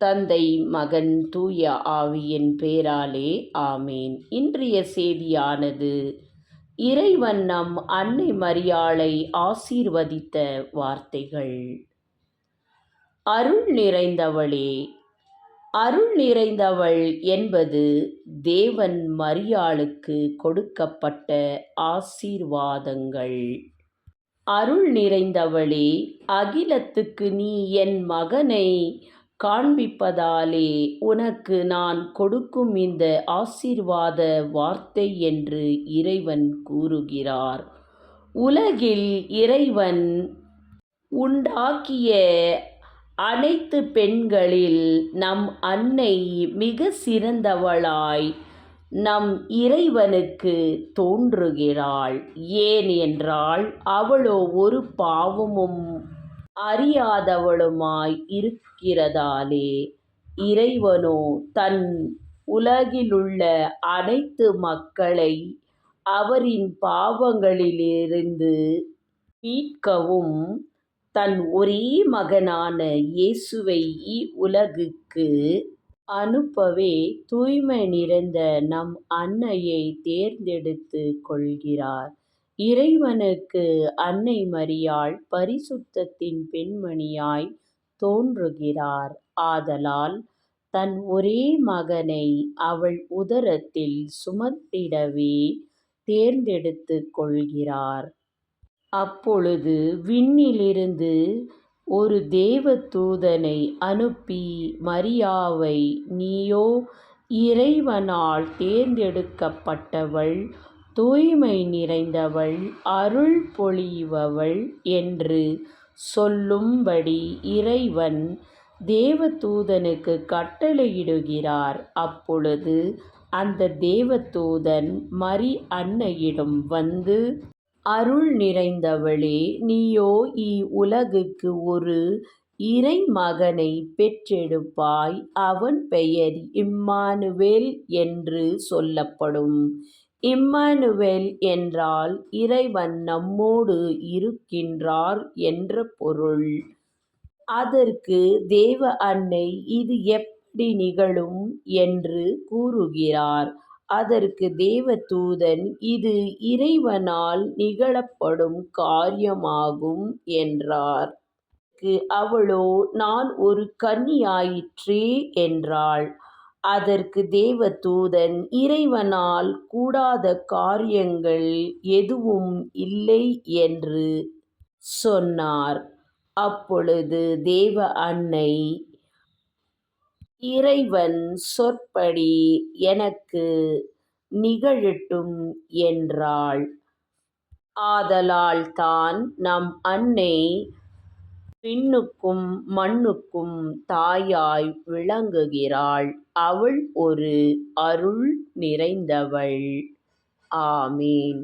தந்தை, மகன், தூய ஆவியின் பேராலே ஆமேன். இன்றைய செய்தியானது இறைவன் நம் அன்னை மரியாளை ஆசீர்வதித்த வார்த்தைகள். அருள் நிறைந்தவளே, அருள் நிறைந்தவள் என்பது தேவன் மரியாளுக்கு கொடுக்கப்பட்ட ஆசீர்வாதங்கள். அருள் நிறைந்தவளே, அகிலத்துக்கு நீ என் மகனை காண்பிப்பதாலே உனக்கு நான் கொடுக்கும் இந்த ஆசீர்வாத வார்த்தை என்று இறைவன் கூறுகிறார். உலகில் இறைவன் உண்டாக்கிய அனைத்து பெண்களில் நம் அன்னை மிக சிறந்தவளாய் நம் இறைவனுக்கு தோன்றுகிறாள். ஏன் என்றால் அவளோ ஒரு பாவமும் அறியாதவளுமாய் இருக்கிறதாலே இறைவனோ தன் உலகிலுள்ள அனைத்து மக்களை அவரின் பாவங்களிலிருந்து மீட்கவும் தன் ஒரே மகனான இயேசுவை உலகுக்கு அனுப்பவே தூய்மை நிறைந்த நம் அன்னையை தேர்ந்தெடுத்து கொள்கிறார். இறைவனுக்கு அன்னை மரியாள் பரிசுத்தத்தின் பெண்மணியாய் தோன்றுகிறார். ஆதலால் தன் ஒரே மகனை அவள் உதரத்தில் சுமந்திடவே தேர்ந்தெடுத்து கொள்கிறார். அப்பொழுது விண்ணிலிருந்து ஒரு தேவதூதனை அனுப்பி மரியாவை, நீயோ இறைவனால் தேர்ந்தெடுக்கப்பட்டவள், தூய்மை நிறைந்தவள், அருள் பொழிபவள் என்று சொல்லும்படி இறைவன் தேவதூதனுக்கு கட்டளையிடுகிறார். அப்பொழுது அந்த தேவதூதன் மரி அன்னையிடம் வந்து, அருள் நிறைந்தவளே, நீயோ உலகுக்கு ஒரு இறை மகனை பெற்றெடுப்பாய். அவன் பெயர் இம்மானுவேல் என்று சொல்லப்படும். இம்மானுவேல் என்றால் இறைவன் நம்மோடு இருக்கின்றார் என்ற பொருள். அதற்கு தேவ அன்னை இது எப்படி நிகழும் என்று கூறுகிறார். அதற்கு தேவதூதன், இது இறைவனால் நிகழப்படும் காரியமாகும் என்றார். அவளோ, நான் ஒரு கன்னியாயிற்றே என்றாள். அதற்கு தேவதூதன், இறைவனால் கூடாத காரியங்கள் எதுவும் இல்லை என்று சொன்னார். அப்பொழுது தேவ அன்னை, இறைவன் சொற்படி எனக்கு நிகழட்டும் என்றாள். ஆதலால் தான் நம் அன்னை விண்ணுக்கும் மண்ணுக்கும் தாயாய் விளங்குகிறாள். அவள் ஒரு அருள் நிறைந்தவள். ஆமேன்.